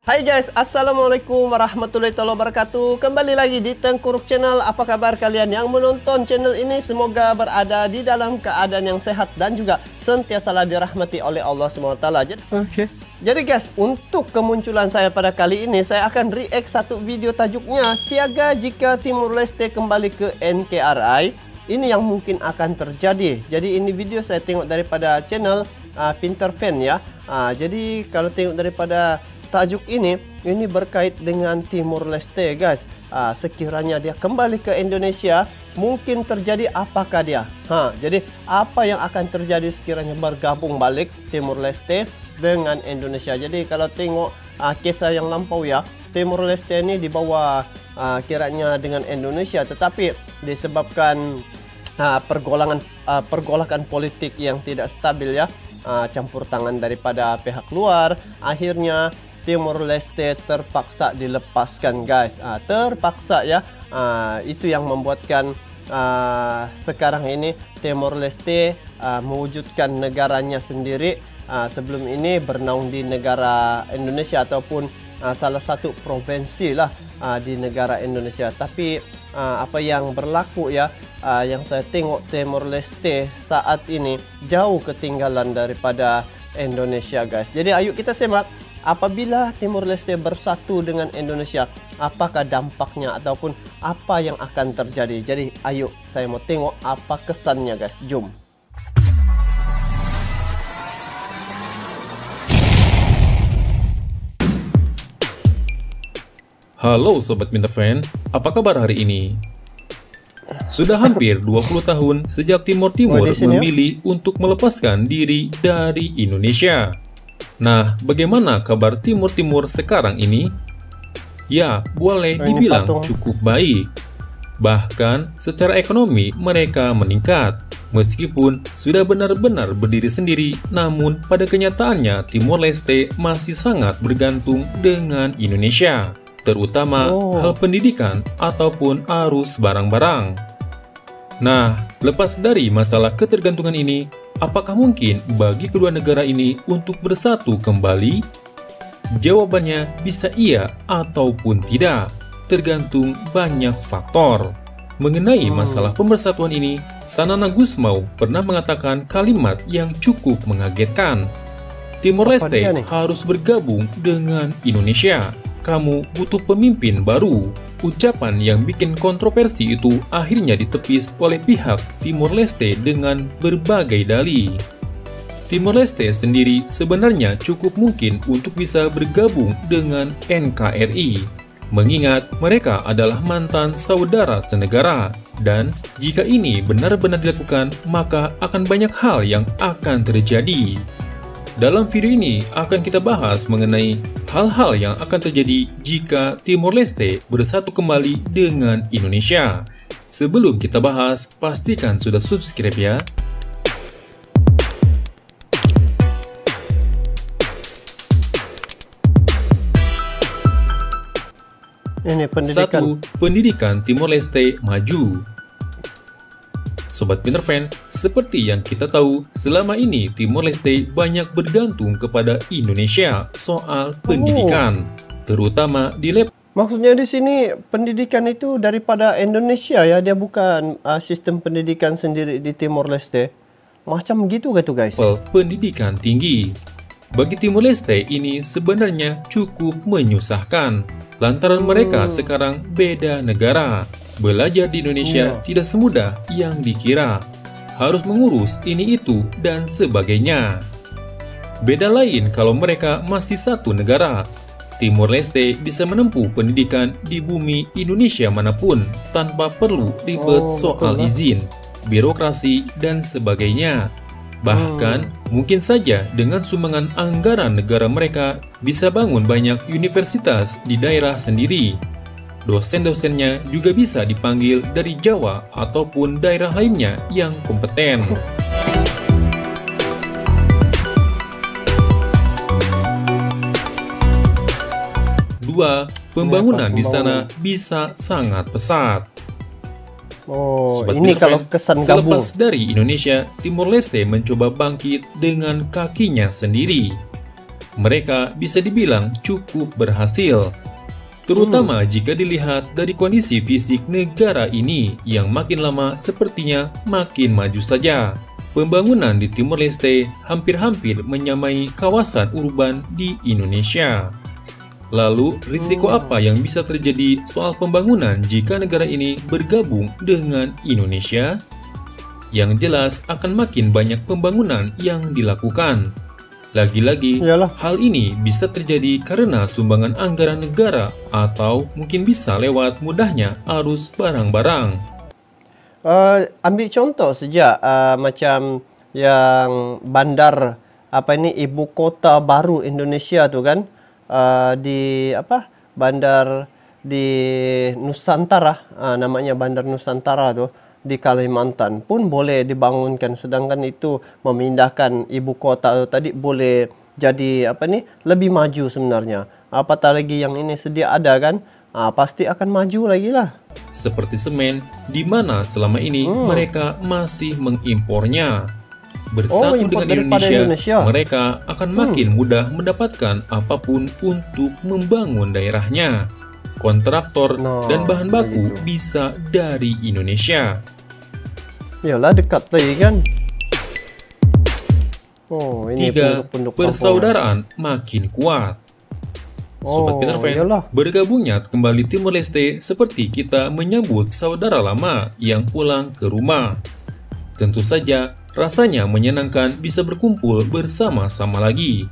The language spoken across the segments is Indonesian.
Hai guys, Assalamualaikum warahmatullahi wabarakatuh. Kembali lagi di Tengkuruk Channel. Apa kabar kalian yang menonton channel ini? Semoga berada di dalam keadaan yang sehat dan juga sentiasa dirahmati oleh Allah SWT. Jadi guys, untuk kemunculan saya pada kali ini, saya akan react satu video tajuknya Siaga jika Timur Leste kembali ke NKRI. Ini yang mungkin akan terjadi. Jadi ini video saya tengok daripada channel Pinter Fan ya. Jadi kalau tengok daripada tajuk ini berkait dengan Timur Leste guys. Sekiranya dia kembali ke Indonesia, mungkin terjadi apakah dia? Jadi apa yang akan terjadi sekiranya bergabung balik Timur Leste dengan Indonesia? Jadi kalau tengok kisah yang lampau ya, Timur Leste ini dibawa kiranya dengan Indonesia, tetapi disebabkan pergolakan politik yang tidak stabil ya, campur tangan daripada pihak luar, akhirnya Timur Leste terpaksa dilepaskan guys. Terpaksa ya. Itu yang membuatkan sekarang ini Timur Leste mewujudkan negaranya sendiri. Sebelum ini bernaung di negara Indonesia ataupun salah satu provinsi lah di negara Indonesia. Tapi apa yang berlaku ya, yang saya tengok Timur Leste saat ini jauh ketinggalan daripada Indonesia guys. Jadi ayo kita simak. Apabila Timur Leste bersatu dengan Indonesia, apakah dampaknya ataupun apa yang akan terjadi? Jadi ayo saya mau tengok apa kesannya guys. Jom. Halo Sobat Pinter Fan, apa kabar hari ini? Sudah hampir 20 tahun sejak Timur Timur memilih untuk melepaskan diri dari Indonesia. Nah, bagaimana kabar Timur Timur sekarang ini? Ya, boleh dibilang cukup baik. Bahkan secara ekonomi mereka meningkat. Meskipun sudah benar-benar berdiri sendiri, namun pada kenyataannya Timur Leste masih sangat bergantung dengan Indonesia, terutama hal pendidikan ataupun arus barang-barang. Nah, lepas dari masalah ketergantungan ini, apakah mungkin bagi kedua negara ini untuk bersatu kembali? Jawabannya bisa iya ataupun tidak, tergantung banyak faktor. Mengenai masalah pemersatuan ini, Sanana Gusmao pernah mengatakan kalimat yang cukup mengagetkan. Timor Leste harus bergabung dengan Indonesia. Kamu butuh pemimpin baru. Ucapan yang bikin kontroversi itu akhirnya ditepis oleh pihak Timor Leste dengan berbagai dalih. Timor Leste sendiri sebenarnya cukup mungkin untuk bisa bergabung dengan NKRI, mengingat mereka adalah mantan saudara senegara, dan jika ini benar-benar dilakukan, maka akan banyak hal yang akan terjadi. Dalam video ini akan kita bahas mengenai hal-hal yang akan terjadi jika Timor Leste bersatu kembali dengan Indonesia. Sebelum kita bahas, pastikan sudah subscribe ya. Ini pendidikan. 1. Pendidikan Timor Leste maju. Sobat Pinter Fan, seperti yang kita tahu, selama ini Timor Leste banyak bergantung kepada Indonesia soal pendidikan, terutama di level. Maksudnya di sini pendidikan itu daripada Indonesia ya, dia bukan sistem pendidikan sendiri di Timor Leste. Macam gitu gitu guys. Pendidikan tinggi. Bagi Timor Leste ini sebenarnya cukup menyusahkan, lantaran mereka sekarang beda negara. Belajar di Indonesia tidak semudah yang dikira. Harus mengurus ini itu dan sebagainya. Beda lain kalau mereka masih satu negara. Timor Leste bisa menempuh pendidikan di bumi Indonesia manapun tanpa perlu ribet soal izin, birokrasi, dan sebagainya. Bahkan mungkin saja dengan sumbangan anggaran negara mereka bisa bangun banyak universitas di daerah sendiri. Dosen-dosennya juga bisa dipanggil dari Jawa ataupun daerah lainnya yang kompeten. 2. Pembangunan di sana bisa sangat pesat. Sobat ini kalau Fan, kesan gabung. selepas dari Indonesia, Timor Leste mencoba bangkit dengan kakinya sendiri. mereka bisa dibilang cukup berhasil. Terutama jika dilihat dari kondisi fisik negara ini yang makin lama sepertinya makin maju saja. Pembangunan di Timor Leste hampir-hampir menyamai kawasan urban di Indonesia. Lalu, risiko apa yang bisa terjadi soal pembangunan jika negara ini bergabung dengan Indonesia? Yang jelas akan makin banyak pembangunan yang dilakukan. Lagi-lagi, hal ini bisa terjadi karena sumbangan anggaran negara atau mungkin bisa lewat mudahnya arus barang-barang. Ambil contoh saja macam yang bandar ibu kota baru Indonesia tu kan, di bandar di Nusantara, namanya Bandar Nusantara tu di Kalimantan pun boleh dibangunkan, sedangkan itu memindahkan ibu kota tadi boleh jadi lebih maju sebenarnya. Apatah lagi yang ini sedia ada kan, pasti akan maju lagi lah. Seperti semen, di mana selama ini mereka masih mengimpornya. Bersatu dengan Indonesia, mereka akan makin mudah mendapatkan apapun untuk membangun daerahnya. Kontraktor dan bahan baku bisa dari Indonesia. Yalah, dekat lagi kan. Ini 3. Persaudaraan makin kuat. Sobat Peter Fan, bergabungnya kembali Timor Leste seperti kita menyambut saudara lama yang pulang ke rumah. Tentu saja rasanya menyenangkan bisa berkumpul bersama-sama lagi.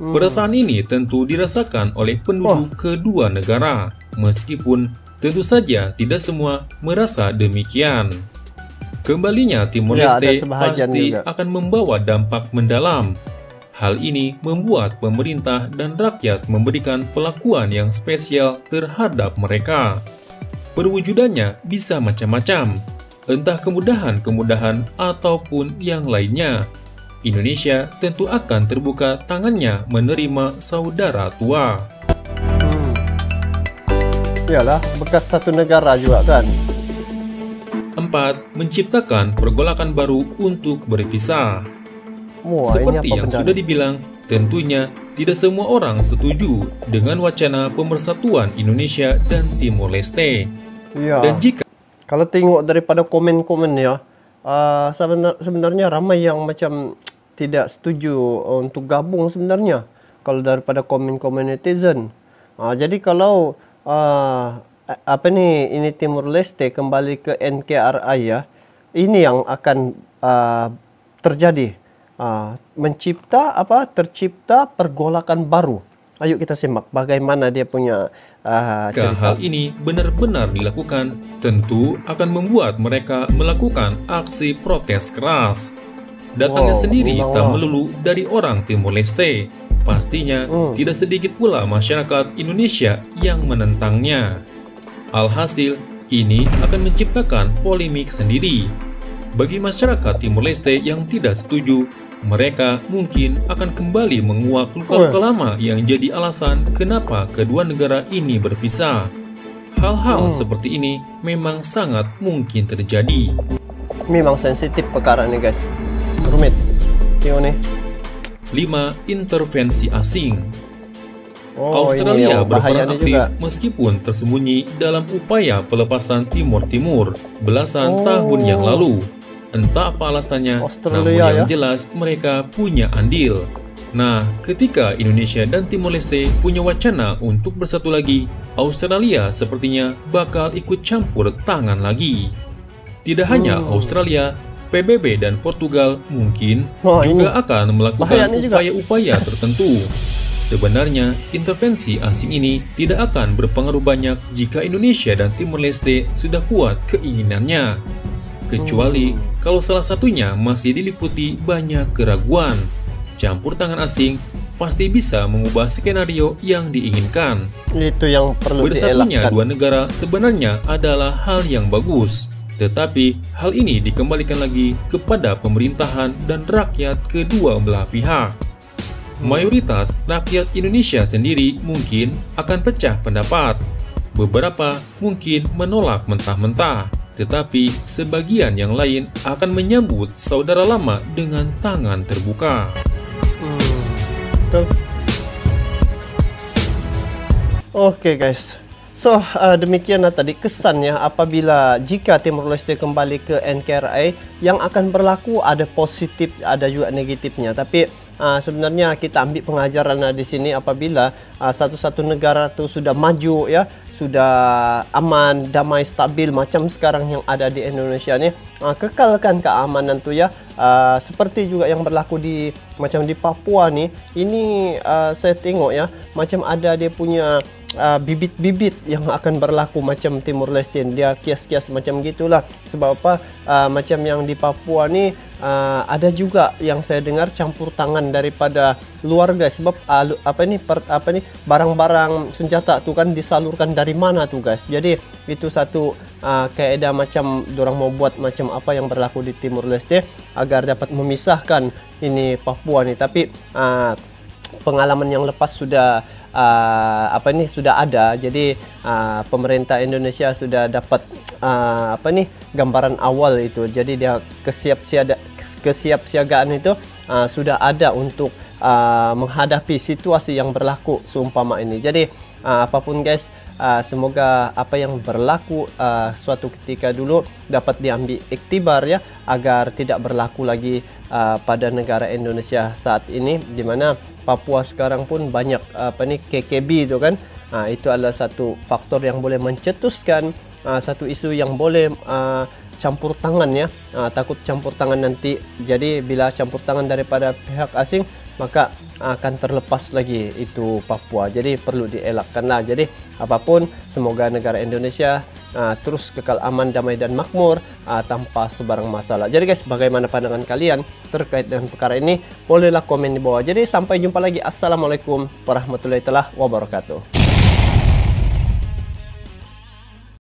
Perasaan ini tentu dirasakan oleh penduduk kedua negara, meskipun tentu saja tidak semua merasa demikian. Kembalinya Timor Leste pasti akan membawa dampak mendalam. Hal ini membuat pemerintah dan rakyat memberikan perlakuan yang spesial terhadap mereka. Perwujudannya bisa macam-macam, entah kemudahan-kemudahan ataupun yang lainnya. Indonesia tentu akan terbuka tangannya menerima saudara tua. Yalah, bekas satu negara juga kan. 4. Menciptakan pergolakan baru untuk berpisah. Seperti yang sudah dibilang, tentunya tidak semua orang setuju dengan wacana pemersatuan Indonesia dan Timor Leste. Dan jika kalau tengok daripada komen-komen ya, sebenarnya ramai yang macam tidak setuju untuk gabung sebenarnya. Kalau daripada komen-komen netizen. Jadi kalau ini Timor Leste kembali ke NKRI ya, ini yang akan terjadi. Tercipta pergolakan baru. Ayo kita simak bagaimana dia punya cerita. Hal ini benar-benar dilakukan, tentu akan membuat mereka melakukan aksi protes keras. Datangnya sendiri tak melulu dari orang Timor Leste. Pastinya tidak sedikit pula masyarakat Indonesia yang menentangnya. Alhasil, ini akan menciptakan polemik sendiri. Bagi masyarakat Timor Leste yang tidak setuju, mereka mungkin akan kembali menguak luka-luka lama yang jadi alasan kenapa kedua negara ini berpisah. Hal-hal seperti ini memang sangat mungkin terjadi. Memang sensitif perkara ini guys. Rumit. Tengok nih. 5. Intervensi asing. Australia berperan aktif meskipun tersembunyi dalam upaya pelepasan Timor Timur belasan tahun yang lalu. Entah apa alasannya, namun yang jelas mereka punya andil. Nah, ketika Indonesia dan Timor Leste punya wacana untuk bersatu lagi, Australia sepertinya bakal ikut campur tangan lagi. Tidak hanya Australia, PBB dan Portugal mungkin juga akan melakukan upaya-upaya tertentu. Sebenarnya, intervensi asing ini tidak akan berpengaruh banyak jika Indonesia dan Timor Leste sudah kuat keinginannya. Kecuali kalau salah satunya masih diliputi banyak keraguan. Campur tangan asing pasti bisa mengubah skenario yang diinginkan. Itu yang perlu Bersatunya dua negara sebenarnya adalah hal yang bagus. Tetapi hal ini dikembalikan lagi kepada pemerintahan dan rakyat kedua belah pihak. Mayoritas rakyat Indonesia sendiri mungkin akan pecah pendapat. Beberapa mungkin menolak mentah-mentah, tetapi sebagian yang lain akan menyambut saudara lama dengan tangan terbuka. Oke guys. So, demikianlah tadi kesannya apabila jika Timor Leste kembali ke NKRI, yang akan berlaku ada positif, ada juga negatifnya. Tapi sebenarnya kita ambil pengajaran di sini apabila satu-satu negara itu sudah maju ya, sudah aman, damai, stabil macam sekarang yang ada di Indonesia nih, kekalkan keamanan tuh ya. Seperti juga yang berlaku di macam di Papua nih. Ini saya tengok ya, macam ada dia punya bibit-bibit yang akan berlaku macam Timor Leste. Dia kias-kias macam gitulah. Sebab apa? Macam yang di Papua ni ada juga yang saya dengar campur tangan daripada luar guys. Sebab barang-barang senjata tu kan disalurkan dari mana tu guys. Jadi itu satu kaedah macam dorang mau buat macam apa yang berlaku di Timor Leste agar dapat memisahkan ini Papua ni. Tapi pengalaman yang lepas sudah sudah ada. Jadi pemerintah Indonesia sudah dapat gambaran awal itu. Jadi dia kesiapsiagaan itu sudah ada untuk menghadapi situasi yang berlaku seumpama ini. Jadi apapun guys, semoga apa yang berlaku suatu ketika dulu dapat diambil iktibar ya, agar tidak berlaku lagi pada negara Indonesia saat ini, di mana Papua sekarang pun banyak KKB itu kan. Itu adalah satu faktor yang boleh mencetuskan satu isu yang boleh campur tangan ya. Takut campur tangan nanti. Jadi bila campur tangan daripada pihak asing, maka akan terlepas lagi itu Papua. Jadi perlu dielakkanlah. Jadi apapun, semoga negara Indonesia terus kekal aman, damai dan makmur tanpa sebarang masalah. Jadi guys, bagaimana pandangan kalian terkait dengan perkara ini? Bolehlah komen di bawah. Jadi sampai jumpa lagi. Assalamualaikum warahmatullahi wabarakatuh.